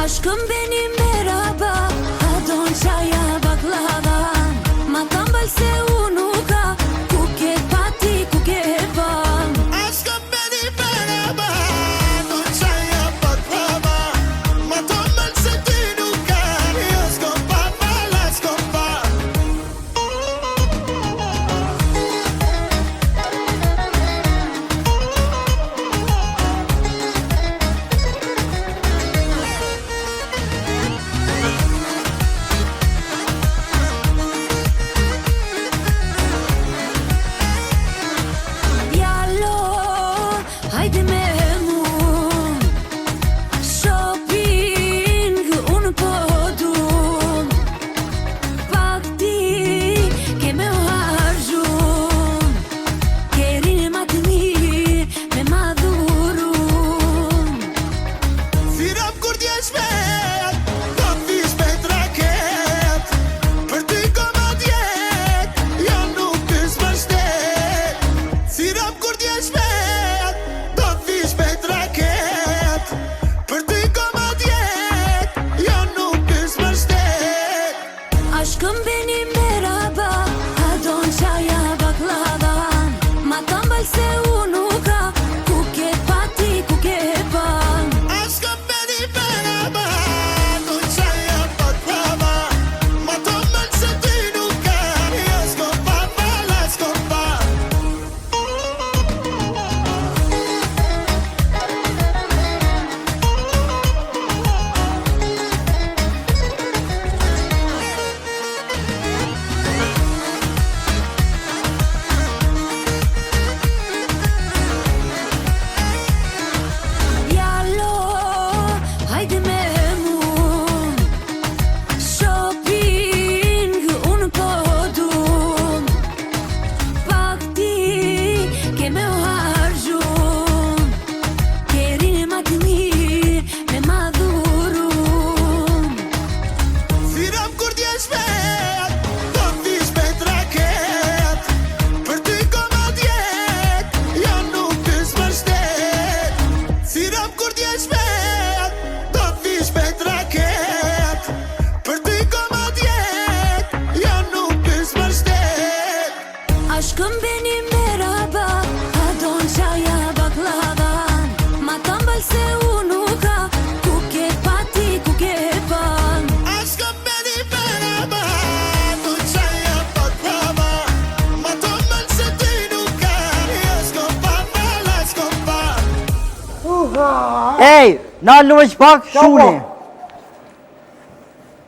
Aşkım benim merhaba, adon çaya baklava. Matam balse unuka, kuke pati kuke van. Aşkım benim merhaba, adon çaya baklava. Matam balse unuka, escopa la escopa. Haydi memnun shopping unë po dum Vakti ke me harxhun Kerin ma të mirë me madhurun Thirap kur t'jesh vet, do t'vish me traket. Për ty koma djet, ja nuk t'sh vështet. Thirap kur t'jesh vet, do t'vish me traket. Për ty koma djet, ja nuk t'sh vështet. Aşkım benim merhaba, adon çaya baklava. Matam balse unuka, kuke pati kuke pan. Aşkım benim merhaba, do çaya baklava. Matam balse unuka, escopa la escopa. Haydi memnun shopping unë po dum Vakti ke me harxhun Kerin ma të mirë me madhurun Thirap kur t'jesh vet, do t'vish me traket. Për ty koma djet, ja nuk t'sh vështet. Thirap kur t'jesh vet, do t'vish me traket. Për ty koma djet, ja nuk t'sh vështet. Aşkım benim merhaba, adon çaya baklava. Matam balse unuka, kuke pati kuke pan. Aşkım benim merhaba, do çaya baklava. Matam balse unuka, escopa la escopa. Ej, na luaj pak shuni.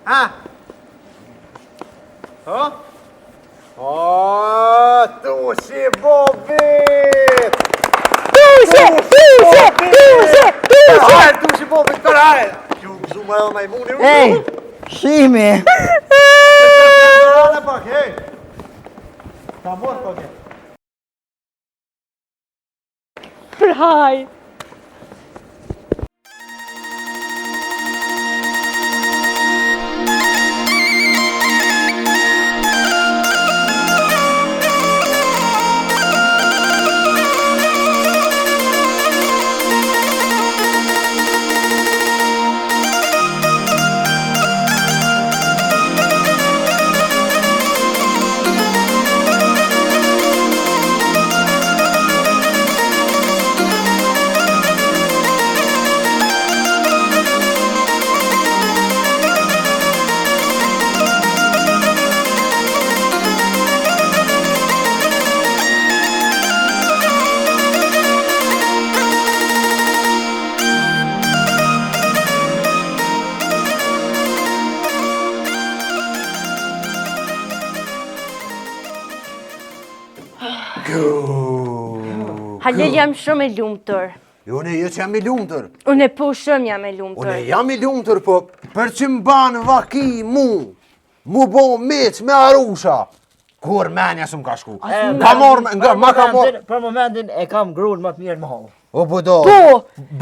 Ha? Ha? Tushi bobit! Hajde, tushi bobit, kërë hajde! Ju gëzume edhe majmuni u. Ej, shimi. Hajde pak, hej! Ta mos pak, hej! Praj. Halil jam shumë e lumtur. Unë jo që jam i lumëtër. Unë po shumë jam e lumtur. Unë jam i lumëtër, po për që më banë vaki mu bo meq me arusha. Kur menja së më ka shku. Ka morë, ma ka morë. Për momentin e kam grunë më të mirë më halë. O budol. Po,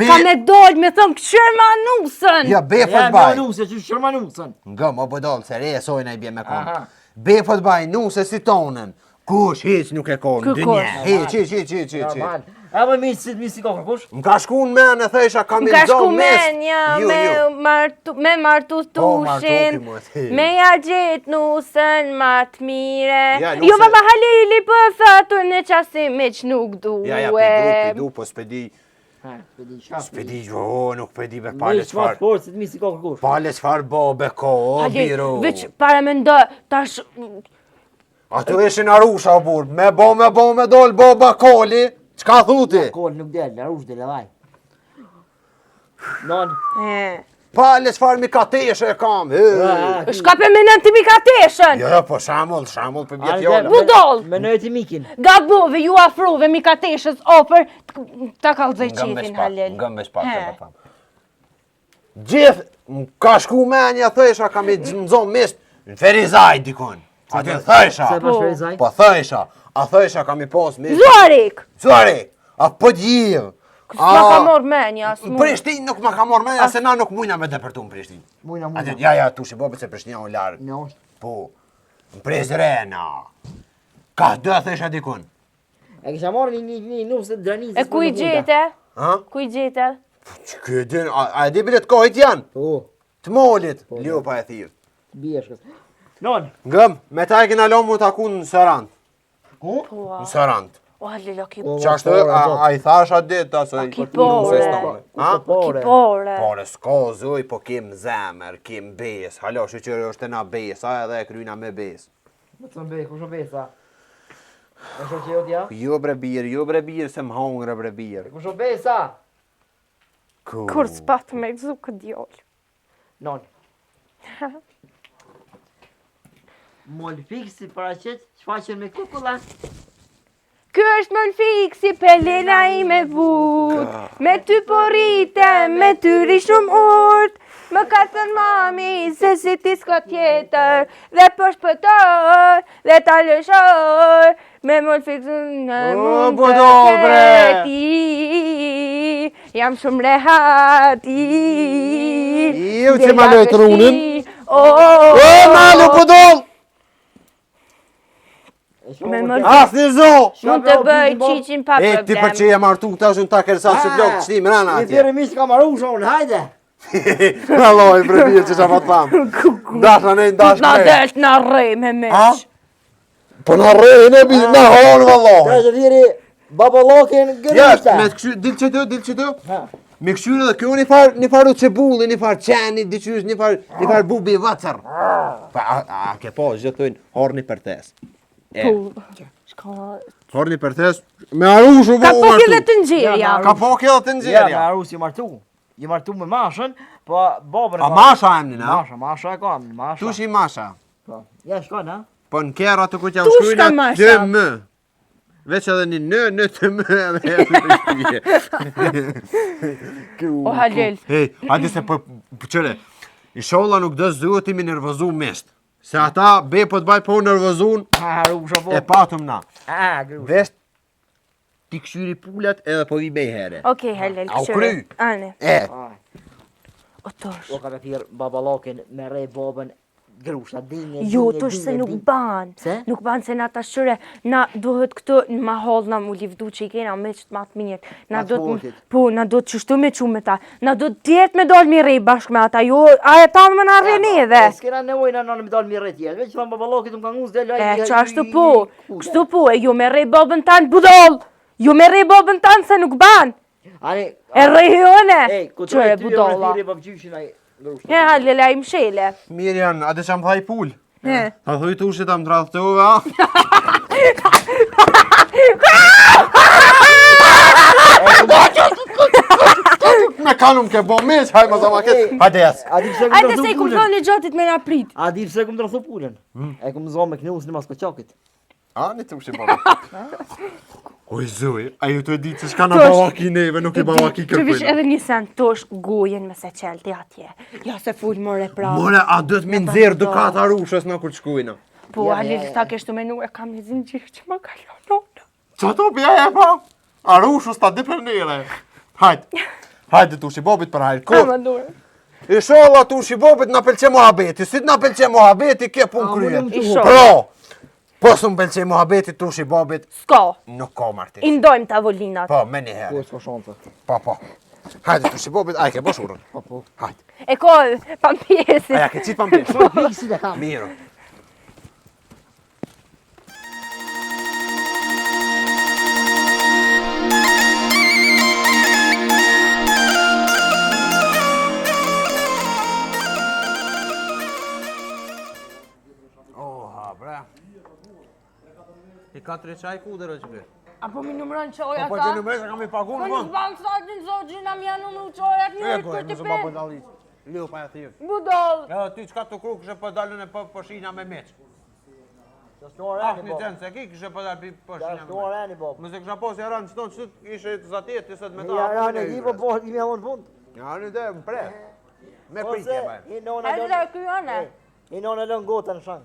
ka me dollë me thëmë këshër manusën. Ja, befët baj. Manusën, që këshër manusën. Ngëm, o budol, se re e sojnë e bje me konë. Befët baj, nuse si tonën. Kush, hiq nuk e konë, dë një. Hiq. E më mi si ka kërkush? Më ka shku në men e thesha kam Më i ka shku nxon mes. menja Ju, ju. me martu tushin, martu ki, mo, ti. me ja gjet nusën ma të mire. Ja, nuse- Jo baba Halili për fatur në qasim me që nuk duhe. Ja, pidu, po s'pedi. Ha, pedi shka. S'pedi, jo, nuk pedi me Me pale çfarë qfar. sport, si mi si ka kërkush? Pale qfar bobe ko, o biro. Veç para me ndo, tash... Ato ishin Arusha o burë, me dol boba koli. Qka thuti? Kol nuk del, Arush del edhe. Non. Pale qfar mi kateshe e kam, he. Shka për menën të mikateshën. Jo, po shamull për bjet jolla. Budol. Me nëjë ti mikin. Gabove, ju afrove mikateshës ofër, ta kalzoj qefin halel. Nga me shpak, të më thamë. Gjithë, ka shku menja thesha, kam i nëzon mist, në Ferizaj dikon. Ate thesha, Se pa shferizaj? po thesha, a thesha kam i pos mist. Zuarik. Zuari, a po gjivë. S'ma ka mor menja, s'mu. Prishtin nuk ma ka mor menja, se na nuk mujna me depërtu në Prishtin. Mujna. Ate, ja, tu shi bobet se Prishtina o larë. Në është. Po, në Prizrena. Ka dë thesha dikon. E kisha marrë një nusë të dranisë. E ku i gjete? Ha? Ku i gjete? Që kjo din, a e di bilet kohit janë? Po, Të molit, liu pa e thirë. bjeshkës. Non. Ngëm, me ta e kina lomë mu taku në Sarand. Ku? Po, Në Sarand. o halel, o ki Qashtu, a i thash atë ditë, aso i kipore. Ha? Pore. pore. Pore, s'ka zuj, po kim zemër, kim bes. Halo, shqyri është e na besa, edhe e kryna me bes. Më të mbej, ku shë besa? E shë që jo t'ja? Jo bre birë, se më hongre bre birë. Ku shë besa? Kur s'pat me gzu këtë djoll. Non. Mol fiksi paraqet, shfaqen me kukulla. Ky është më në fiksi, pelena i me vut. Me ty porite, me ty ri shumë urt. Më ka thënë mami, se si ti s'ka tjetër. Dhe për shpëtër, dhe ta lëshër. Me më në fiksin në mund po të do, bre. kreti. Jam shumë rehati. Iu që ma lojtë runin. O, malu po dol! Me më As një zo! mund të bëj qiqin pa E, ti për që problem. e martu të është në ta kërsa që blok të shtim rana Një atje. tjere mi që ka maru shonë, hajde. Alloj, bre birë që që ma të thamë. Ndashna ne, Na ndashna ne. delt na rrej me A? meq. Po në rejnë e bitë, në honë Të vëllohi. është tjeri babalokin Jashtë, gërishta. me të këshy, dil që të? Ha. Me këshyrë dhe kjo një faru cebulli, një farë qeni, diqysh, një farë bubi vëcër. Pa, a ke po, gjithë thujnë, horni për tes. Horni për tes, me arushu Ka vo po martu. edhe të nxirja. Ka po kjo dhe të Ja, me nxjerja. arus i martu. I martu me mashën, po babën A masha emni, na? Masha e kam, masha. Tu shi masha. Po. Ja, shko, na? Po në kera të ku t'ja Tu shkrujnë shka masha. të më. Veç edhe një në të më edhe e në shpije. O halel. Hej, hajde se po qëre, inshallah nuk do zduhet imi nervozu mest. Se ata be po të baj po nervozun, Ha, arusha po. e patëm na. Ha, gërusha. Vesh ti këshyri pullat edhe po vi bej here. Okej, halel. Au këshire. kry. Ane. E, O tosh. O ka të thirë babalokin me rej babën grusha, dinje, Jo, tosh se nuk ban. Se? Nuk ban se na ta shure. Na duhet këtë në mahol na mu livdu që i kena me qëtë matë mirë. Na do të, Transportit. po, na do të qështu me qumë me ta. Na do të tjetë me dollë mi rej bashkë me ata. Jo, a e ta më në rreni edhe. S'kena nevojna në me dalë mirë tjerë. Veç thamë babalokit më ka ngus del. E, qashtu po, kështu po, e jo me rej babën tanë budol. Jo me rej babën tanë se nuk ban. Ani, E rejone. ej, ku të Qëre rejtë ty e budolla. rëthiri babgjyshin ai grusha. E halel, a i mshele. mirë janë, ate që më thaj pull. E. Ta thuj të ushit am të rathëtove, a? Me kanum ke bo meq, haj ma zama ketë. Hajde jesë. A di pse Ajde se i kum thonë gjatit me na prit. A di pse kum ndërthu pulën? E kum zonë me knusën e mas koqakit. A, një të ushit baba. Oj, zuj, a ju të e di që shka në bavaki neve, nuk i bavaki Të vish kërpina. edhe një sen tosh gojen me se qelti atje. Ja se full more pra. More, a dhët mi nëzirë dukat arushës në kur të shkujna. Po, Ja, Halil, ja, ja. ta keshtu menu e kam një zingjirë që më kalonë. Qa të pja e pa? Arushës ta di për nire. Hajde, hajde tu shibobit për hajde. Ka Kur? më durë. Inshallah tu shibobit na pëlqe mohabeti. Si t'na pëlqe mohabeti, ke pun A, krye. unë Inshallah. Pro, Po s'm pëlqej muhabeti tush i babit. S'ka. Nuk ka marti. I ndojmë tavolinat. Po, me një herë. Po, s'ka shanse. Po. Hajde tush i babit, ai ke bosh urën. Po. Hajde. E ka pampesin. Aja ke qit pampesh. Fiksi dhe kam. Miru. Oha, bre. I ka 3 çaj ku dhe rëgjbe? Apo mi numëron qoja Po ta? që numëresa kam i pagun, Po po? nuk banë sotin zogjin, na mja numëru qojat E, njërit po, për të mësë ba pe. përdallit. Liu pa e thirë. Budol. Edhe ty qka të kru kështë përdalën e për shinja me meq. Që s'ka Ah, reni, një bab. qenë, se ki kështë përdalë për Ja, shinja me s'ka meq. reni, bab. Mëse kësha posë e ranë qëton qëtë ishe të zatjet, të sot me ta. Ja, rani, i po po, i me avon fund. Ja, në dhe, më pre. Me Ose, pritje, baj. i nona Hajde lën... dhe kyone. I nona lën gotën shang.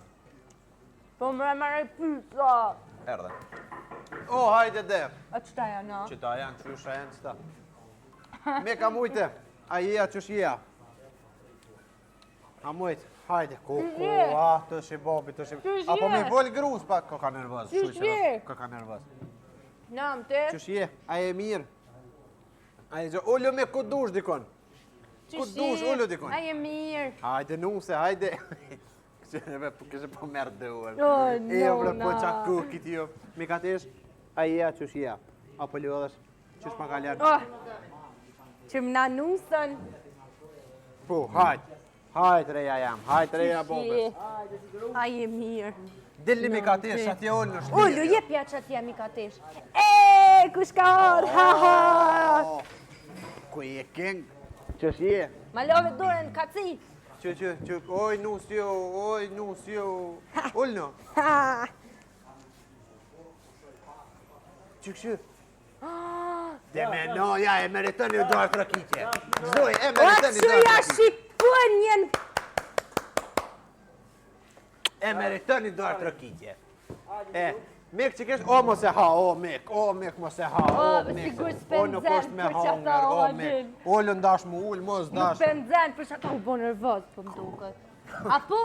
Po më remare pysa. Erdhe. O, hajde dhe. A qëta janë, Që ta janë, qysha janë qëta. Me ka mujte, a jeja qësh jeja. A mujtë, hajde, kuku, ah, të shi bobi, të shi... Qysh Apo je? mi vol gruz pa, ko ka nervoz. Qysh je? Ko ka nervoz. Nam te. Qysh je, a je mirë? A je gjo, ullu me ku dush dikon. Ku dush, ullu dikon. A je mirë. Hajde nuse, hajde. Kështë po merë dëuar. Oh, E, bre, po nona. qa kukit jo. Mi ka tesh, a jeja qysh jeja. Apo lodhesh, qysh ma ka ljarë. Oh. Që më na nusën. Po, hajde. Hajde reja jam, hajde reja bobes. A je mirë. Dilli mi ka tesh, atje ullë në Ullu, shtëri. je pja që atje mi ka tesh. E, kush ka orë, ha ha. Ku je keng? Qësh je? Ma love dorën kaci. Që, oj nus jo, ullë në. Ha. Që. Dhe me no, ja, e meritoni u dorë trokitje. Zdoj, e O, meritoni që dorë ja trokitje. shqipunjen. E meritoni dorë trokitje. E, mek që kesh, o mos e ha, o mek mos e ha, o O, mek. sigur O nuk s'penzen është me për që hanger, ata o o mek. gjin. Ullë ndash mu ullë, mos Nuk dash. penzen, për që ata u bo nervoz, për më duket. Apo?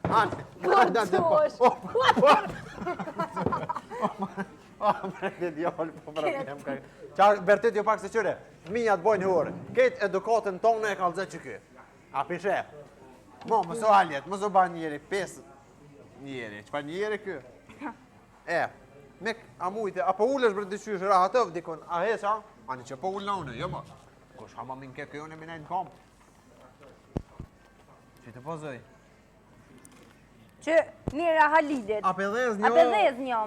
Anë, Këtosh. Mërë djallë, po problem ka. Qarë, Bertit jo pak se qyre, fëmijat bojnë hurë. Ketë edukatën tonë e kalëzë që ky. A pishe? Mo, mëso haljet, mëso ba njeri, 5 njeri. Qëpa njeri ky? E, mek, a mujte, apo ullësh bërë dyqysh rahatëv dikon, a hesa? Ani që po ullë në une, jo mos. Kush hama min ke kjo në minajnë kam. Që të pozoj? Që njëra halidit. A pedhez A pedhez një.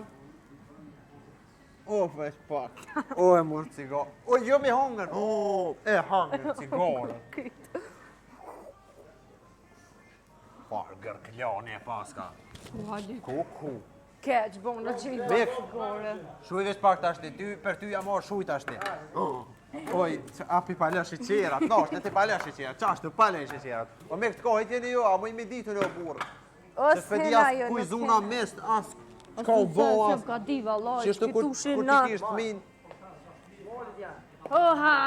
O, veç pak. O, e mërë cigarë. O, jo me hangër. O, e hangër cigarë. Parë gërklani e paska. Kuku. Keq, bon në qitë Bek. sigore. Shuj veç pak tashti, ty, për ty jam orë shuj tashti. Oj, api palesh i qerat, nash, ne ti palesh i qerat, qashtu palesh i qerat. O me këtë kohë tjeni jo, a mu i me ditu në burë. O, Se s'pedi as kuj zuna mest, as s'ka u bo, as Ka di, valoj, që shtu kur këtushin ti na. kisht min. Oha.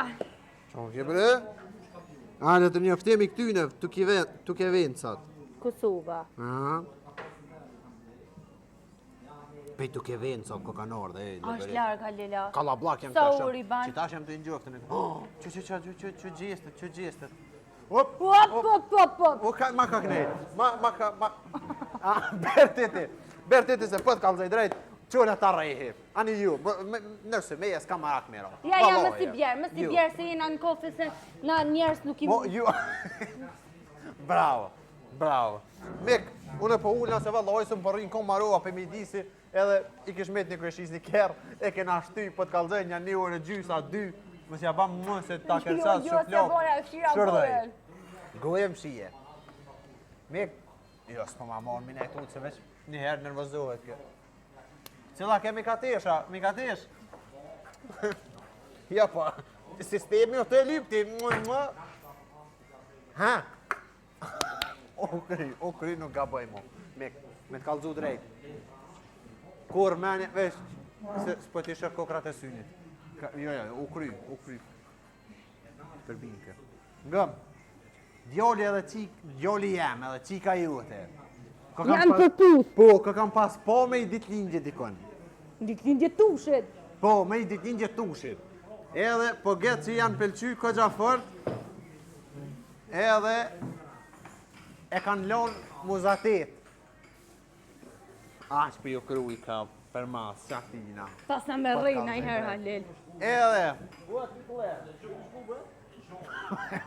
Qa ke bre? A, në të njoftemi këtyne, tu ke vend sot. Kosova. Aha. Pej tu ke vend sot kokanor dhe Ashtë larga, Lila. Kalla blak jam Sa tash. uri ban? Që tash jam të njoftën. Që gjestet. Hop. Hop. O ka ma ka knej. Ma. Bertiti se po të kallzoj drejt. Qona ta rejhi. Ani ju, nërse me jes ka marak mero. Ja, më si bjerë, se jena në kofe se na njerës nuk i Mo, ju... Bravo. Mek, unë po ullë se valloj se më përrin kom marua për midisi edhe i kish met një kreshiz një kërë, e kena shty, po të kalzoj një orë gjysa, 2, mos ja bam më se ta kërcas Jo, se bora e fshira Shërdoj. bojën. Gojem shije. Mek, jo, s'po ma morë mine këtu, se veç njëherë nervozohet kjo. Cila kemi ka tesha, mi ka tesh? Ja, po, sistemi o të lypti, Ha? O kry nuk gaboj mo. Me të kalzu drejt. Kur menje, veç, se s'po t'i shër kokrat e synit. Jo, u kry. Përbinke. Ngëm. Djali edhe djali jem edhe qika jute. Janë përput. Po, kë kam pas po me i ditëlindje dikon. Ditëlindje tushit. Po, me i ditëlindje tushit. Edhe, po getë që janë pëlqy këgja fort, edhe e kanë lonë muzatet. Aq për ju kruj ka për mas, qatina. Pas në me rejna i herë Halil. Edhe...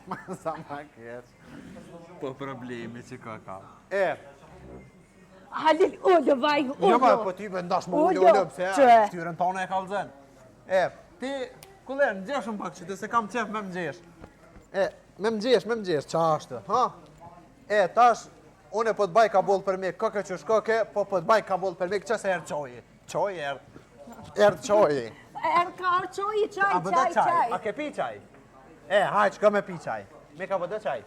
Ma sa ma keq. Po problemi që ka. Halil, ullo, vaj, ullo. Jo, po ty me ndash më Ullo, ullo, pse që? shtyrën tonë e kalëzën. Ti, kuller, më gjesh më pak që se kam qef me më gjesh. Me më gjesh, qa ashtë, ha? Tash, une po të baj ka boll për me, këke që shkoke, po të baj ka boll për me, që se erë qoji. Qoji erë qoji. Erë ka arë qoji, qaj, A bëdë qaj. qaj? A ke pi qaj? Hajq, ka me pi qaj. Me ka bëdë qaj?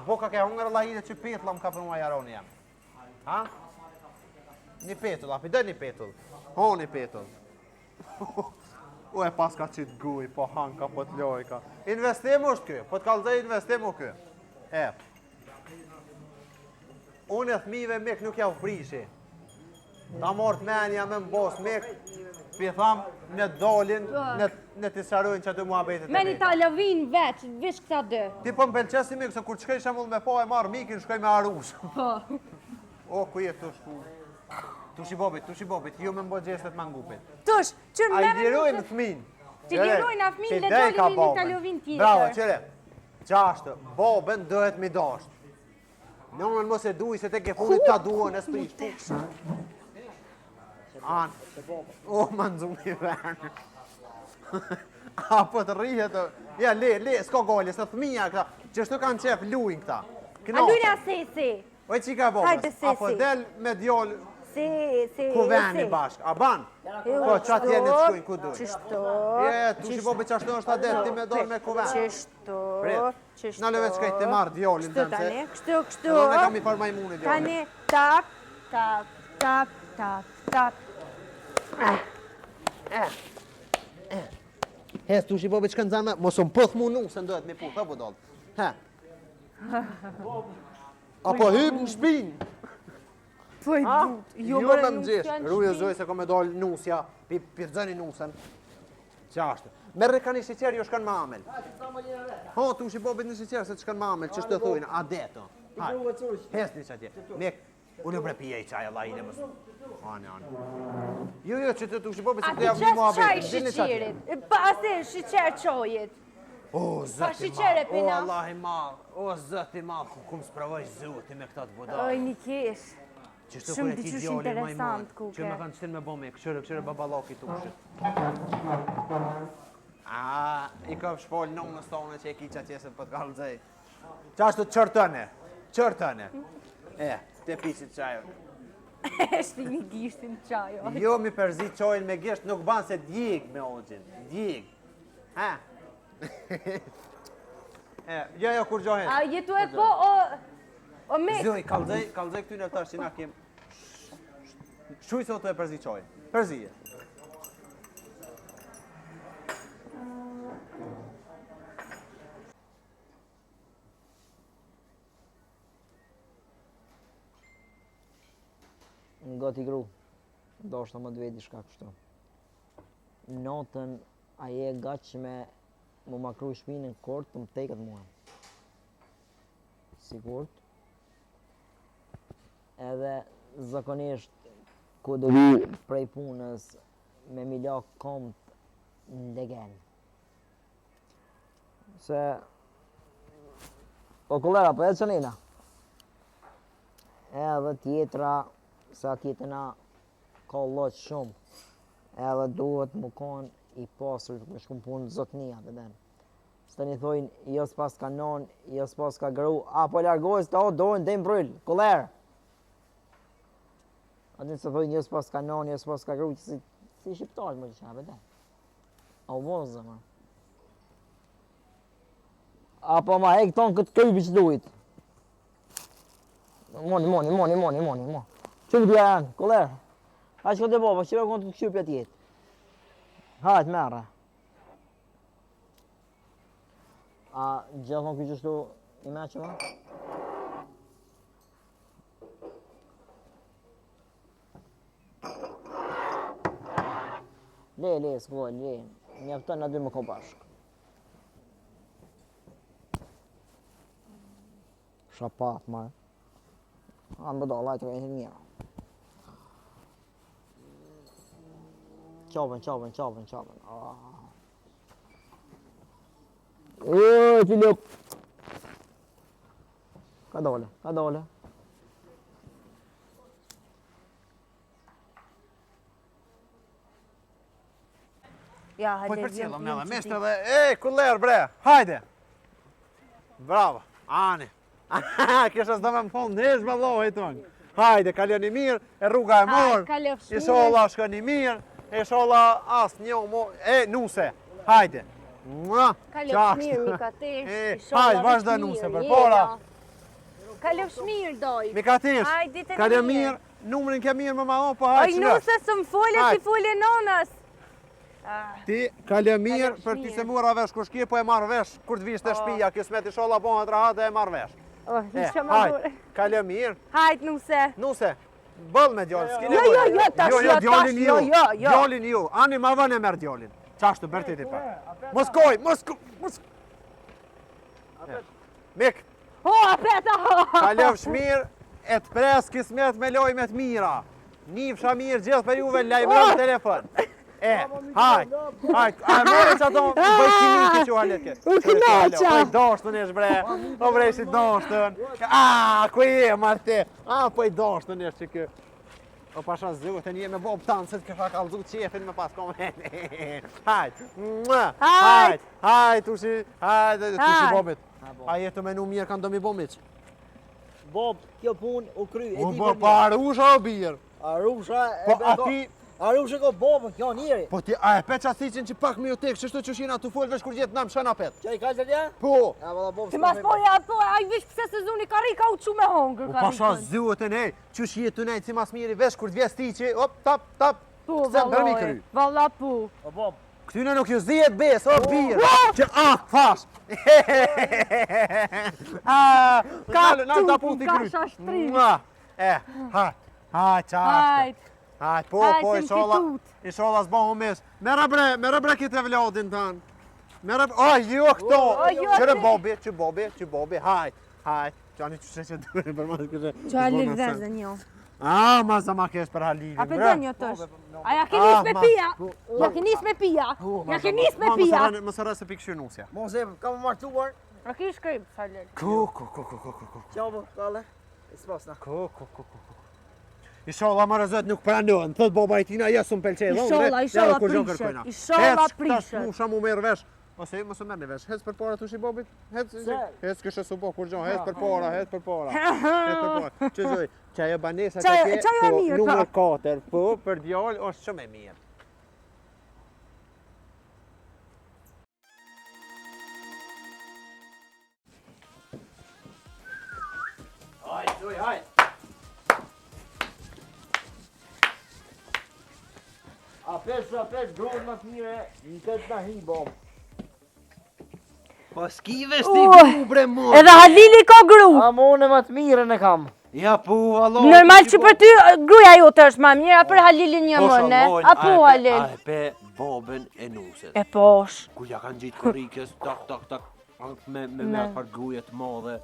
Po ka ke hungër lahide që petla më ka për mua jaroni jam. Ha? Një petull, api dhe një petull. Ho një petull. E pas ka qitë guj, po hanka, po të lojka. Investim është kë, po të kalëzaj investim u kë. Unë e thmive mek nuk javë prishi. Ta mort menja me mbos mek, pi tham në dolin, në të sharojnë që të mua betet e Me një beta. talavin veç, vish këta dë. Ti po më belqesi mikë, se kur qëkej shemull me pa e marë mikin, shkoj me arus. Po. O, ku jetë të shku? Tushi bobit, ju me mbo gjestet mangupit. Tush, qërë A i mërë lirojnë fëmin. Ti lirojnë a fëmin dhe dolin një talovin tjetër. Bravo, qëre. Qashtë, bobën dëhet mi dashtë. Nënën mos e duj se te ke funit ta duhen e s'prish. Anë. O, më nëzum i vernë. Apo të rrihet të... Ja, le, s'ko gole, se thëmija këta. Qështu kanë qef lujnë këta. A lujnë a sesi. O e qika Hajde, bobës. sesi. Apo del me djollë Si. ku veni bashk. A ban? Po, qatë jeni të shkujnë ku duj. Qështu. Tu shi bobi qashtu është adet, ti me dorë me ku veni. Qështu. Prit. Në leve qkaj të marrë djollin Kështu të tani, nëse. kështu. Unë e kam i farë majmuni djollin. Tani, tap, tap, tap, tap, tap. Hes, tu shi bobi që kënë zame, mos më pëth mu nuk se ndojët me puth, apo dollë. Apo hyb në shpinë. Po i Ha? du, Jo me më gjesh. Ruje zoj se ko me dollë nusja, pirzëni nusën. Qashtë. Merre ka një shiqer, jo shkan ma amel. Ho, tu shi bobit një shiqer, se të shkan ma amel, që shtë thujnë, adeto. Hes një qatje. Mek, unë bre pije i qaj, Allah i dhe mësë. Anë. Jo, që të tu shi bobit, A se ti të javë një mua qes qaj betë. Dini qatje. shiqirit. Pa asë shiqer qojit. O, zëti shiqere, malë, o, pina. Allah i malë, o, zëti malë, ku më sprovoj zëti me këta të Oj, budaj. një kesh. Qështu Shumë kër e ti diqysh djoli interesant, majmon, kuke. që me kanë qëtin me bo me, këshire babaloki të ushit. I ka shpol nënës tonë që e ki qa qesën për të kalëzaj. Qashtu qërtëne. Te pisit qajo. Eshti një gishtin qajo. Jo mi përzi qojnë me gisht, nuk banë se djig me ogjin. Djig. Ha? Jo, kur gjohen. A jetu e po, o me... Zoj, kalëzaj këty në tash që na kem... Shuj se o të e përzi qojnë. Përzije. Gati gru, do është më dvedi shka kështu. Notën a je gatë që me më makru shpinën kort të më teket mua. Sigurt. Edhe zakonisht ku do vi prej punës me mila komt në degen. Se... O kollera, po edhe qënina. Edhe tjetra, sa tjetëna ka loq shumë. Edhe duhet më konë i pasur me shkum punë zotnia të den. Së të një thojnë, jo s'pas ka non, jo s'pas ka gru, apo largohës të o dojnë dhe mbryll, koller. A të një se thojnë, jo s'pas ka non, jo s'pas ka gru, si shqiptarë më që qabe, den. A u vozë, më. Apo ma hek tonë këtë krypi që duhet. Moni. Që këtë janë, koller? A që këtë e boba, qëra kënë të këshypja tjetë. Hajtë merë. A gjithon këtë qështu I me që ma? Le, s'goj, le. Mjafton na dy më ko bashkë. Shapat, ma. A më do, lajtë e mira. Qovën. Filip! Ka dole. Ja, Po hajde. për cilëm, nella, meshtë edhe, kuller, bre, hajde! Bravo, ani. Kisha s'do me më thonë, nesh me lojë tonë. Hajde, kaloni mirë, e rruga e morë. Kalofsh mirë. Isholla shkoni mirë, isholla as një mo, nuse, hajde. Kalofsh mirë, Mikatesh. Hajde, vazhdo nuse, për pora. Kalofsh mirë, doj. Mikatesh, Hajde të kalë mirë. mirë, numrin ke mirë më ma po Oj, hajde që nuse së më folë si folë nonës. Ti kalë mirë Kalofsh për ti mirë. se mura vesh kur shkje, po e marrë vesh kur të vishë të shpia, kismet i sholla bohat rahat e e marrë vesh. Isha ma Hajde, dore. kalë mirë. Hajde, nuse. Nuse, bëll me djallin, s'ki Jo, nevojë. jo, tash, jo, djallin tash, ju, jo. djallin ju, ani ma vën e merë djallin. Qashtu, bërti ti pa. Mos koj. Mik, Ho, apeta! kalëvsh mirë, e të pres kismet me loj me të mira. Nifsha mirë gjithë për juve, lajmëra në telefon. Hajt, a mërë që ato bëjt kimiki që haletke. U kënaqa. Poj dashtën ish bre, o bre si dashtën. Ku je Marte? Poj dashtën ish që kë. O pasha zhut e një me bob tanë, se të kësha kalzu qefin me pas komen. Hajt, tushi bobit. A jetë menu mirë kanë do mi bomit? Bob, kjo pun u kry, e U ti bo për një. pa arusha o birë? Arusha e Po beto. ati, Arusha ko bobën, kjo njeri. po ti, a e pe qa thicin që pak mi u tek, qështu që shina të folë vesh kur gjithë nam shana pet? Që i ka që tja? Po, Ja, valla bob, Ti mas poja ato, aj vish pëse se zuni karika u që me hongër u pasha karikën. zhuët e nej, qësh jetë të nejtë si mas miri vesh kur t'vjes ti që, op, tap, Po, se më bërmi vallaj, kry. valla po. O bob, Këtyne nuk ju zhijet bes, o birë, që fash. Nalë të apu t'i kry. Ka shashtrim. Hajt, qashtë. Hajt. Hajt, po, Hajt, se isholla, m'fitut. isholla s'bohu mes. Mere bre kite vladin tanë. Mere bre, jo këto. jo, Qërë bobi, hajt. Qani që që duhe për mas kështë. Që halir vezën jo. Ma za ma kesh për halilin. A përdën jo tësh. A ja ke nis me pia. Ja ke nis me pia. Ja ke nis me pia. Më sërë se pikë nusja. mos e ka më martuar. A ke shkrim, halir. Ku. Qavo, kale. E s'pasna. Isholla më rëzët nuk pranon, thët boba i tina, jesë më pelqej. Isholla prishet. Isholla prishet. Mu shamu merë vesh. Ose mos e merë një vesh, hec për para tushi bobit, hec kështë su bo kur gjo, hec për para. Që zoj, qaj e banesa që ke, Qaj e mirë, numër 4, po, për djallë është shumë e mirë. Hajt. Apes, grurë më të mire, në këtë në hi, bob. Po s'ki vesh ti bu bre mo. Edhe Halili ka gru. A më unë më të mire në kam. Ja po Allah. Normal që për ty gruja jote është ma mirë, a për Halilin një mëne. A po Halil. A e pe bobën e nuset. E posh. Ku ja kanë gjitë korikës, tak. Me par gujet madhe.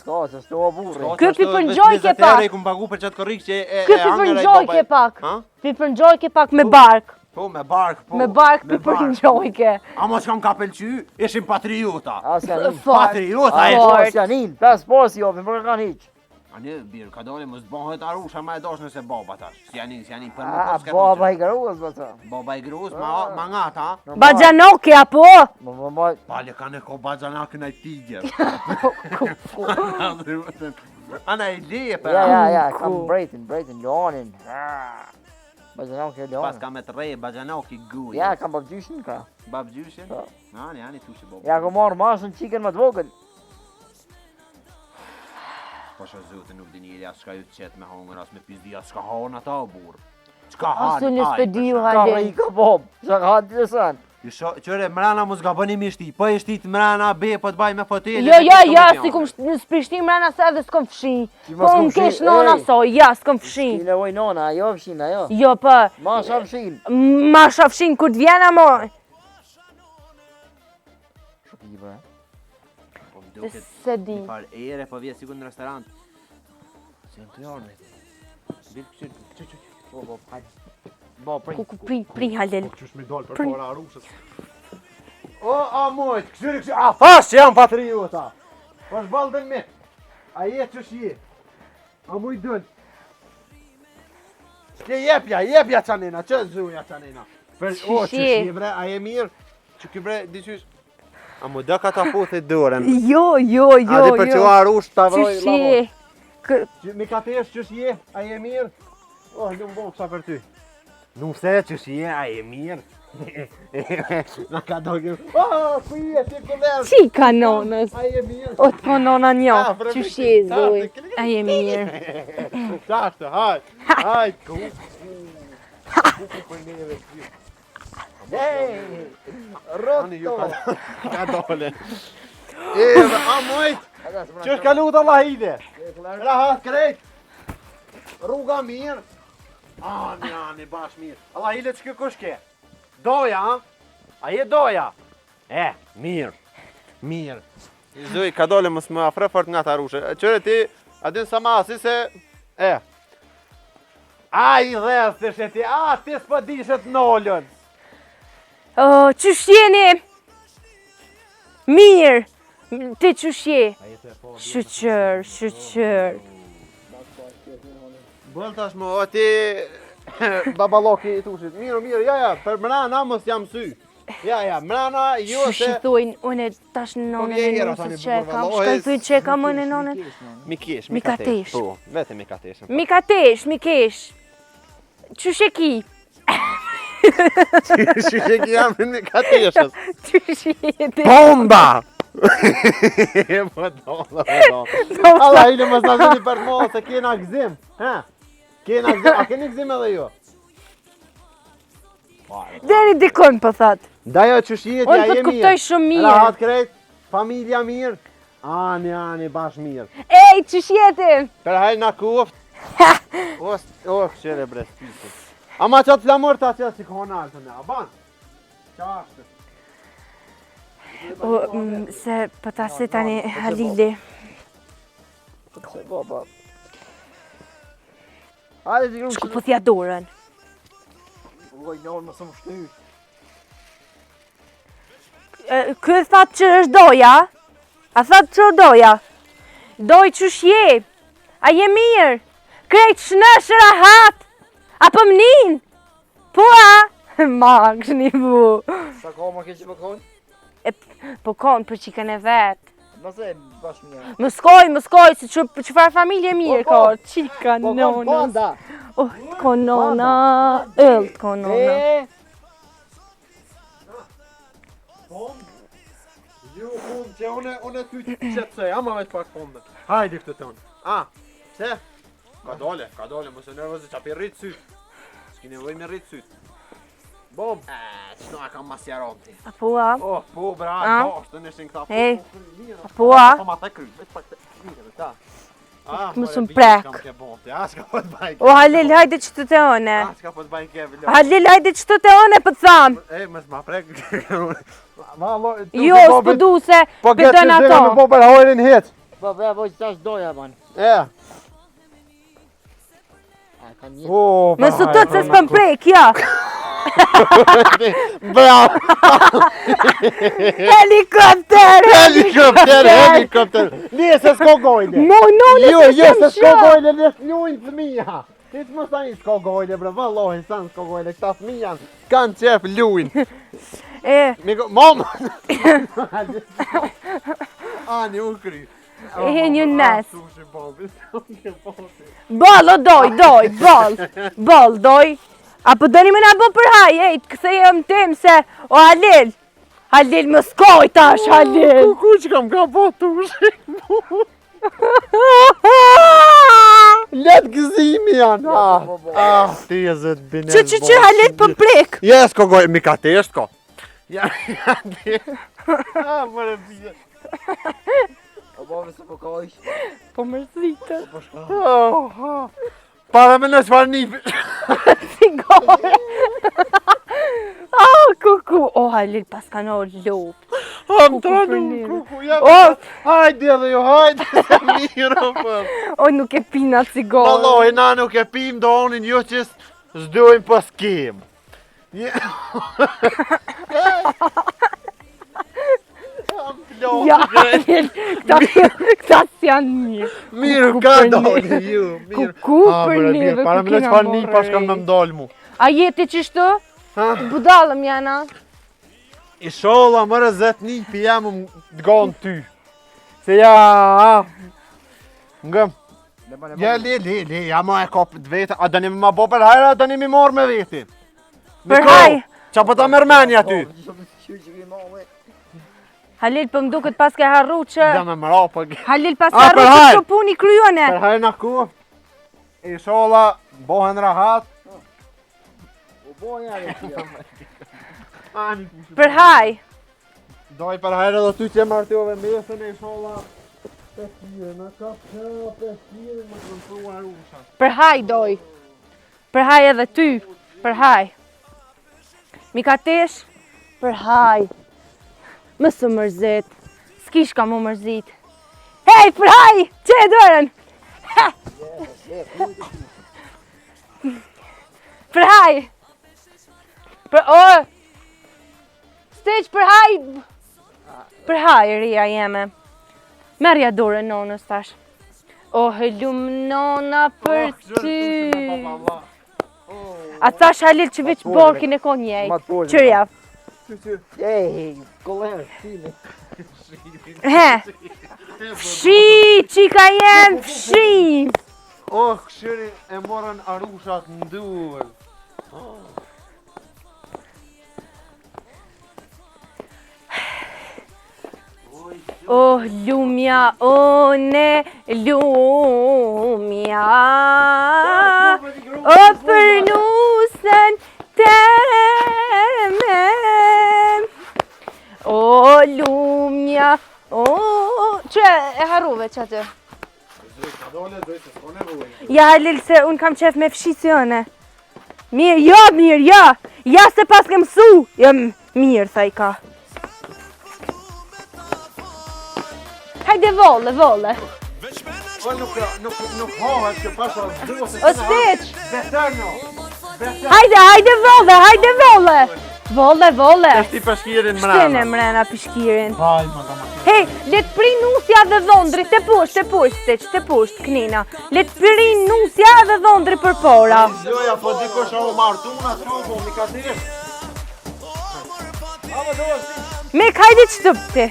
S'ka, se s'to o burri. Ky pi përngjojke pak. Ku m'pagu për qatë korikë që e Ky pi përngjojke pak. Ha? Pi përngjojke pak me bark. Po, me bark, po. Me bark pi përngjojke. A mos kam ka pëlqy, ishim patriota. As janin. Patriota e Fort. As janin, pas pas jo, për kanë hiq. A një birë, ka dole mos bëhet arusha ma e dosh nëse baba tash. Si janin për më A, s'ka baba i garuas, bëta. Baba i grus, ma nga ta. Bajanoke apo? Më Pale kanë e ko bajanakën e tigjer. Ana e leje për Ja, kam brejtin, lonin. Bajanok e Pas lonin. ka me të rej, bajanoki guj. Ja, kam babgjyshin ka. Bab gjyshin? Po. Ani, tushi baba. Ja, kom marrë mashën qiken më të vogël. Po shë zote nuk di njëri as shka ju të qetë me hongër, as me pizdi, as shka hanë ata o burë. Qka hanë? Asu një spediu Ka Halil. rri ka bob, që ka hanë të sënë. Qëre, mrena mos ga bëni mi shti, po e shtit mrena, be, po të baj me fotele. Jo, si kum s'prishti mrena se edhe s'kom fshin. Po më kesh nona so, ja, s'kom fshin. Shkile voj nona, ajo fshin, ajo. Jo, po, Ma shafshin. ma shafshin kur t'vjena mo. Shpi, bre. Po më duket, Se di. një farë ere, po vje sigur në restorant. Se në të jarë, Bil këshirë, që. Po, hajde. Bo, prej. Ku pri Halil. Qysh me dollë për para rushës. O, a mojt, këshirë, a thash që jam patri ju ta. Po është balë dënë me. A je që shje. A mujt dënë. Shke jepja qanina, që zuja qanina. O, që shje bre, a je mirë. Që ki bre, diqysh. A mu dë ka ta futhi dëren. Jo. A di për që a rush të vroj Qëshje. Mi ka tesh që shje, a je mirë. O, në më bo kësa për ty. Nuk se që shje, a je mirë. Në ka dogjë. O, ku je, që këllerë. Qi ka nonës? A je mirë. O të po nona njo. Qëshje zoj. A je mirë. Qashtë, hajt. Kuku për neve të Roto. Ka dole. A mojt. Që është kalu të Allahide? Rahat krejt. Rruga mirë. Ani, bash mirë. Allahide që kush ke? Doja, ha? A je doja? Mirë. Zoj, ka dole mos më afre fort nga ta rushe. Qëre ti, adin sa ma si se... I dhe se sheti, ti s'po dishet nollën. Qëshjeni? Mirë. Ti qëshje? Shëqër. Bëll tash më, o ti babaloki i tushit. Mirë, ja, për mrana mos jam sy. Ja, mrana ju se... Shëthojnë, une tash në nonën e nusës që e kam. Shkallëthuj që e kam unë e nonën. Mikatesh. Po, vete Mikatesh. Mikatesh. Qëshje ki? Qëshje ki jam në Mikateshës. Qëshje ti? Bomba! Po dolla. Allah ile mos na zini për mo se kena gzim. Kena gzim, a keni gzim edhe jo? Deri dikon po thot. Dajo që shjet, ja Unë po je të kuptoj shumë mirë. Rahat krejt, familja mirë. Ani, bash mirë. Ej, qëshjeti? Per hajl na kuft. Qere bre spisi. Ama qatë flamur ta qëtë si kona altë me, a ban? Qashtë. Se po ta se tani Halili. Shku po thja dorën. Oj, njërë më së më shty. Ky thot që është doja? A thot që doja? Doj që shje? A je mirë? Krejt shnesh rahat? Apo mnin? Po a? Ma, këshni bu. Sa ka më ke që më konë? Po konë për qikën e vetë. Mëse bash mirë. Më skoj, se qëfar familje mirë ka. Qika nonës. Panda. Oh, t'ko nona, t'ko nona. Ju fund që une ty qëtësej, ama veç pak fundë. Hajdi këtë tonë. Pse? Ka dole, mëse nervëzë që api rritë sytë. S'ki nevoj me rritë sytë. Bob, qëto a kam masjaron ti. A po a? Oh, po, bra, bashtë, nëshin këta. A po a? Po ma të kryt, veç pak të mire, ta. Më së më prek. S'ka po të bajke. O Halil, hajde që të të one. S'ka po të bajke, vëllë. Halil, hajde që të të one, për të thamë. Më s'ma prek. Jo, s'pëdu se pëdën ato. Po për hojrin heq. Po bre, voj që tash doja, man. Më së tëtë se s'pëm prek, ja. Bravo! Helikopter! Nije se s'ko gojle! Jo, se s'ko gojle, ne s'njojnë fëmija! Ti të më sani s'ko gojle, bre, vëllohi, sanë s'ko gojle, këta fëmija kanë qef lujnë! Mama! Ani, u kry! E një nes. Bol, o doj, bol, doj. Apo doni me na bë për haj, ej, të këthejëm tim se, o Halil më skoj tash, Halil. Ku që kam ka po të Let gëzimi janë. Ti e zët bine. Që Halil për prek. Jes, ko goj, Mikatesh, ko. Ja, mërë bia. O bove se po ka ish. Po mërzitë. Para me në çfarë nipi. Sigore. Kuku. Halil pas kanë orë lup. Më tranu, kuku, jam. Hajde edhe jo, hajde. Mirë, për. Nuk e pina sigore. Valloj, na nuk e pim do onin jo që s'dojmë pas kem. Ja, Halil, këta s'janë mirë. Mirë, ka doni ju. Kuku për neve, para me në çfarë nipi, pas kam në mdall mu. A jeti qështu? Budalëm jana. I sholla mërë zet nipi jam të gonë ty. Se ja... Ngëm. Ja, le, ja ma e kopë të vete. A dëni me ma bo për hajra, a dëni me morë me veti. Për haj. Qa po ta mërmenja ty? Halil, për më duket pas ke harru që... Ja me mëra, për... Halil, pas ke harru që që puni kryone. Për hajra në ku. I sholla, bohen rahat. Për haj. Doj për hajra dhe ty që e martjove mesën e sholla. Për haj doj. Për haj edhe ty. Për haj. Mikatesh, për haj. Më së mërzit. S'kish ka mu mërzit. Hej, për haj! Që e dërën? Për haj! Steq, për haj! Për haj, ria jeme. Merja dore nonës tash. Lum nona për ty. A tash Halil që veç borkin e ko njej. Qërja. Ej, kollër, shime. Fshi, qika jem, fshi. Këshiri e morën arushat në duër. Lumja, ne lumja. Për nusën teme. Lumja, që e harruve që atë? Ja, Halil, se unë kam qef me fshi si jone. Mirë, ja. Ja, se pas ke mësu. Mirë, thaj ka. Hajde volle. Nuk hohet që pasha zdrose. O Steq. Beterno. Hajde volle. Volle. Eshti pashkirin mrena. Shtene mrena pishkirin. Haj, ma gama. Hej, let pri nusja dhe dhondri, te pusht, knina. Let pri nusja dhe dhondri për pora. Loja, po dikosh a o martuna, s'ko, mi ka të Mek, hajde që të pëti.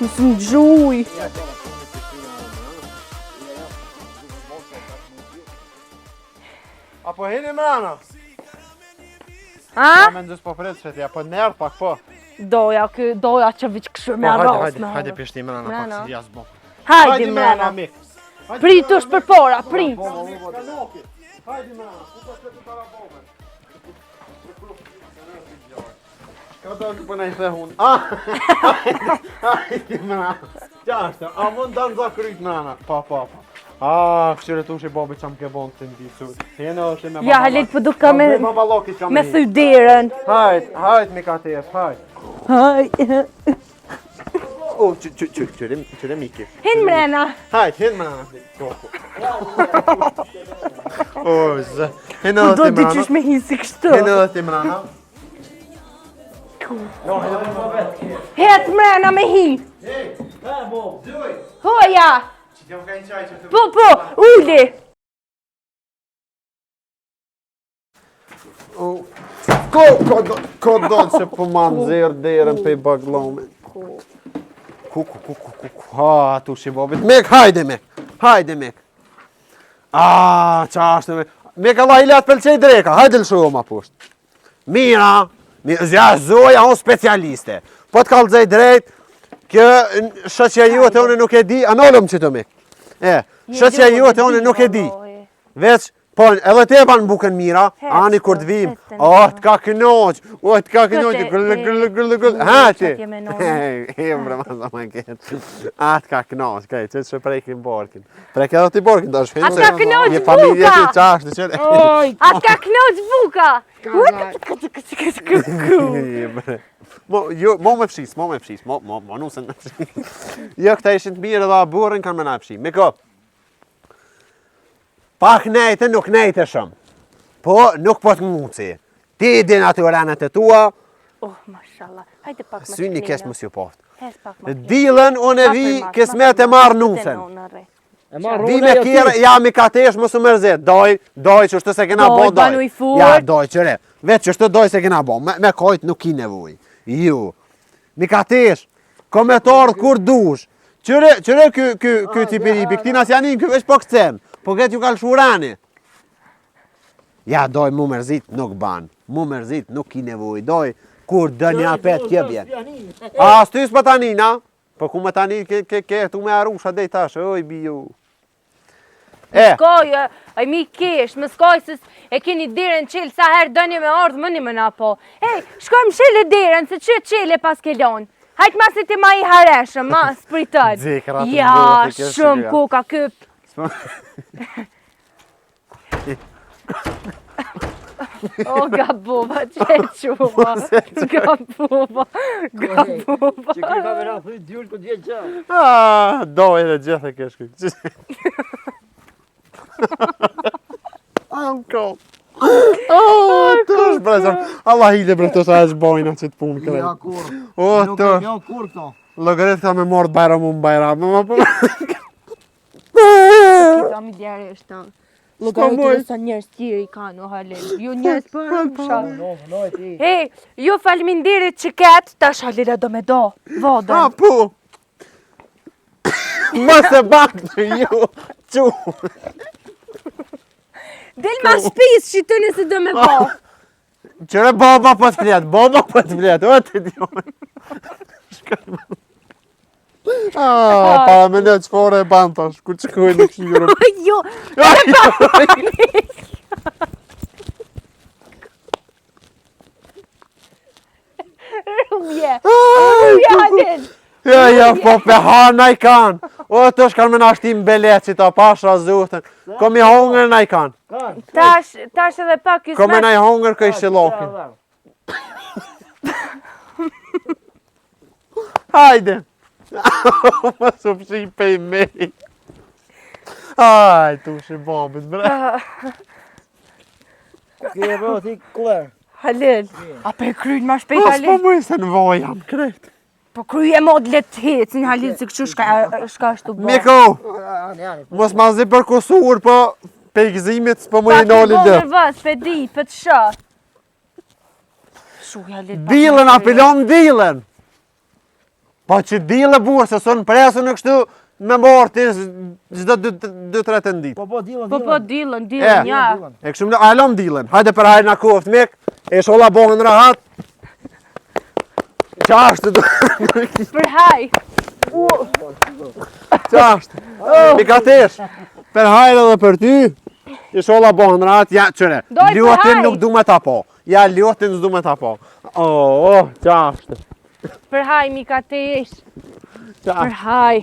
Mësë më gjuj. Apo hini mrena? A? Me ndës po pretë që ti, apo nërë pak po. Doja që vëq këshur me arros me. Hajde pishti mrena, pak si jas bo. Hajde mrena. Pritush për pora, prit. Hajde mrena, ku të të para bove. Ka do të përna i the hun. Hajde mrena. Qashtë, a mund të nëza kryt mrena. Pa. Këshire tush i bobi që më ke bonë të ndisu. Ja, Halil, për duka me thyderën. Hajt, mi ka të jesë, hajt. Hajt. Qëre miki. Hin mrena. Hajt, hin mrena. Zë. Do të qysh me hi si kështu. Hin edhe ti mrena. Het mrena me hi. Hoja. Po, uli. Ko do që po ma nëzirë derën pe i baglome. Ha, tu shi bobit. Mek, hajde mek. Hajde mek. Qa është mek. Mek Allah i letë pëlqej dreka. Hajde lëshu ma pusht. Mira. Ja, zoja o specialiste. Po të kalëzaj drejt. Kjo shëqja jote unë nuk e di. Anolëm që të mek. Shëqja jote unë nuk e di. Veç, po, edhe te ban bukën mira, ani kur të vim, të ka kënoq, të ka kënoq, hati. Bre, ma sa ma ketë. Të ka kënoq, kaj, që që prekin borkin. Prek edhe ti borkin, da shfejnë. Të ka kënoq Një familje buka! që qashtë, që... Të ka kënoq buka! Mo me fshis, mo nusën me fshis. Jo, këta ishin të mirë edhe burën kanë me na fshi. Miko, pak nejte nuk nejte shumë, po nuk po të nguci. Ti din aty oranët e tua, Mashallah. Hajde pak më syni kes mos ju poft. Hes pak më Dilën unë e vi kismet e marë nusën. Vi me kjere, ja mi katesh mos u mërzit. Doj që është se kena bo, banu i furt. Ja, doj qëre. Veç që është doj se kena bo. Me kojt nuk ki nevoj. Ju. Mi katesh, kometarë kur dush. Qëre kë tipiripi, këtinas janin kë veç po këcen. Po këtë ju kalë shurani. Ja, doj mu mërzit nuk ban. Mu mërzit nuk ki nevoj. Doj, kur dënja apet kje bjen. A, stys për tanina. Po ku me tani ke tu me arusha dhe i tash, oj biju. Skoj, aj mi kesh, më skoj se e keni diren qelë sa herë dënje me ardhë më një më na po. Shkojmë shele diren, se që qele pas kelon. Hajtë masit e ma i hareshëm, ma spritën. Ja, shumë koka këp. O, gabova, që e quva. Gabova. Që kërë ka me rafë i djurë këtë vjetë që. Do edhe gjithë e kesh këtë. Anko. Të është brezër. Allah hile bre të sa e zbojna që të punë kërë. Ja, kur. O, Nuk të e është. mjo kur këto. Logaritë ka me mordë bajram unë bajram. Kita mi djere është ta. Logaritë sa njërës tjeri ka në halil. Ju njërës për Hej, ju falminderit që ketë, ta shalira do me do. Vodën. Po. Mos e bakë të ju. Qu. Del ma shpis që të nëse do me bo. Qëre baba po të flet, o të dioj. Para me ne qëfore e bantash, ku që kuj në këshirë. Jo, rrumje, halil. Ja, po pe hana i kanë. O, të shkan me nashtim belet që ta pasha zutën. Ko mi hongër na i kanë. Tash edhe pak Ko me na i hongër këj shilokin. Hajde. Ma su pëshi pej mej. Aj, tu shi bombit, bre. Kje bro, ti kler. Halil, a pe kryjnë ma shpejt Pas po halil. mëj se në vojam, krejt. Po kryje mod let hecë në halil se kështu shka ashtu bo. Miko, mos ma zi për kusur, po pe i gzimit s'po më i noli Pa dë. të vës, pe di, pe të shë. Shuj halil. Dilën, apelon dilën. Po që dilë burë, se son presu në kështu me morti gjdo 2-3 të ndit. Po dilën. Po dilën, ja. E kështu më alom dilën. Hajde për hajde na koft mek, e shola bohën rahat. Qashtë të Për haj. qashtë. Mi ka tesh. Për hajde dhe për ty, e shola bohën rahat. Ja, qëre, Doj për ljotin haj. nuk du me ta po. Ja, ljotin s'du me ta po. Qashtë. Për haj, mi ka tesh. Për haj.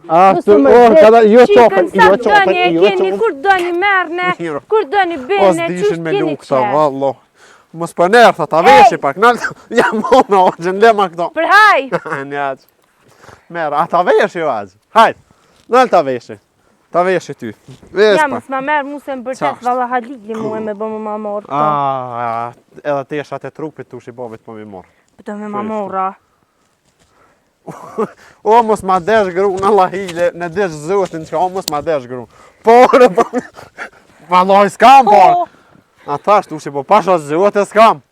Ashtu, kada, jo Qikën qopën, sa dëni e keni, kur dëni merne, kur dëni O, bene, s'dishin qështë me keni luk këta, qenë. vallo. Mos për nerë, ta veshi pak, nalë, ja mo me oqën, lema këto. Për haj. Një aqë. Merë, a ta veshi o aqë. Hajtë, nalë ta veshi. Ta veshi ty. Vesh Ja, pak. mos ma merë mu se më bërtet Qashtë. valla halili mu e me bë më ma morë këto. Edhe teshat e trupit tu shibovit po mi morë. Pëtë me ma mora. O, mos ma desh gru, në lahile, në desh zotin që, o, mos ma desh gru. Porë, po, valoj, s'kam, porë. A thash, tu shibo, pasha zote s'kam.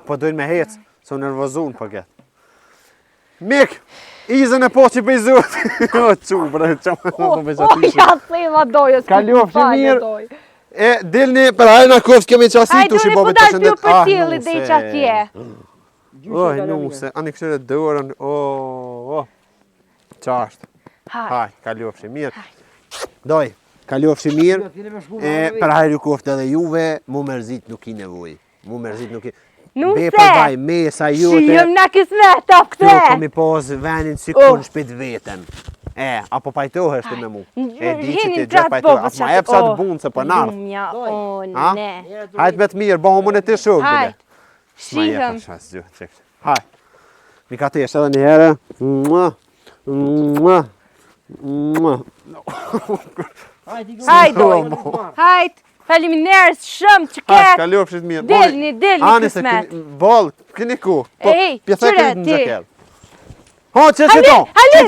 Po dojnë me hec, so nervozun për këtë. Mik, izën e po që bejzut. O, bre, që më në me qatishe. Ja, thema dojës. Kalofshi mirë. E, dilni, për hajna kofës kemi qasitu shi bobe të Hajde, unë po dalë për tjeli dhe i qatje. Oj, nuse, anë i këshire dërën, qashtë. Haj, kalofshi mirë. Doj, kalofshi mirë. Për hajru koftë edhe juve, mu mërzit nuk i nevoj. Mu mërzit nuk i... Nuse, Përbaj mesa jote. shijëm na kismet, ta Kjo këte. kom i pos venin si kun shpit veten. Apo pajtohesh ti me mu. E di që ti gjë pajtohesh. Ma e pësa të bunë se për nartë. Dumja, Ha? ne. Hajt betë mirë, bëhë më në ti shumë. Hajt, Ma je shihëm. për shas gjë. Hajt. Mi ka tesh edhe një herë. Mua. Mua. Mua. Hajt, hajt. Faleminderit shumë që Hajt, ketë. kalofshit mirë. Delni kismet. Bol, kini ku. Ej, Pjesa qyre, këtë në ti. gjakel. Ha, që qiton. Halil,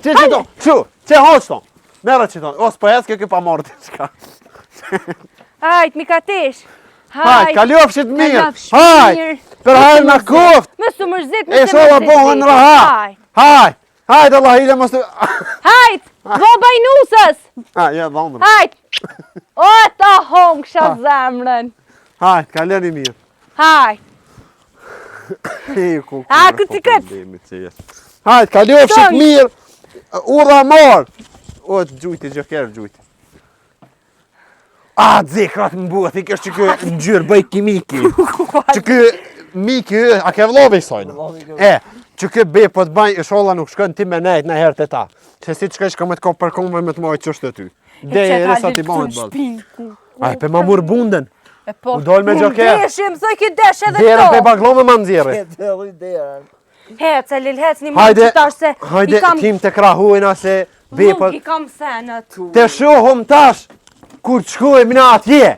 Që qiton. Që, që hoqton. Merë qiton. Os për jesë kjo pa morë të qka. Hajt, mi ka tesh. Hajt, kalofshit mirë. Kalofshit Hajt, mirë. për hajt në koft. Më së mërzit, E shola bohën rahat. Hajt, hajt Allah hile mos të... Hajt, dhoba i nusës. Ja, dhondrë. Hajt. O, ta hongë kësha zemrën. Hajt, kaleni mirë. Hajt. A, këtë këtë. Hajt, kalofshit Tëng. mirë. Ura morë. O, gjujti, gjokerë gjujti. Dzekrat më buhet, i kështë që kë në gjyrë bëj kimiki. Që kë miki, a ke vlove i sojnë? Që kë be po të baj, i sholla nuk shkën ti me nejt në herë të ta. Që si që ka shka me të ko për komve me të mojë qështë të ty. Dhe e resa ti bëhet bëllë. Aj, pe ma murë bunden. Po, U dol me gjoker. Deshim, së ki desh edhe Dherën pe këto. baglome ma nëzire. Hec, e lil hec, një më Hajde, që tash se hajde, i kam kim të krahujna se be po... nuk i kam senët. Të shohëm tash, kur të shkojmë na atje.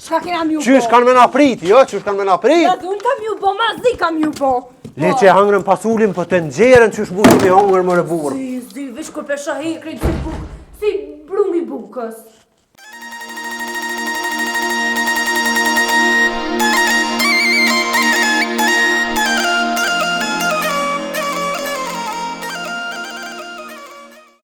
Shka kena mju bo? Qysh kanë me na priti, jo? Qysh kanë me na prit? Edhe unë kam ju bo, ma zi kam ju bo. Le që hangrën pasullin, po të nxerën qysh bushim i hongër më në burë. Si, vish kur pesha hekrejt si buk, si brumi bukës.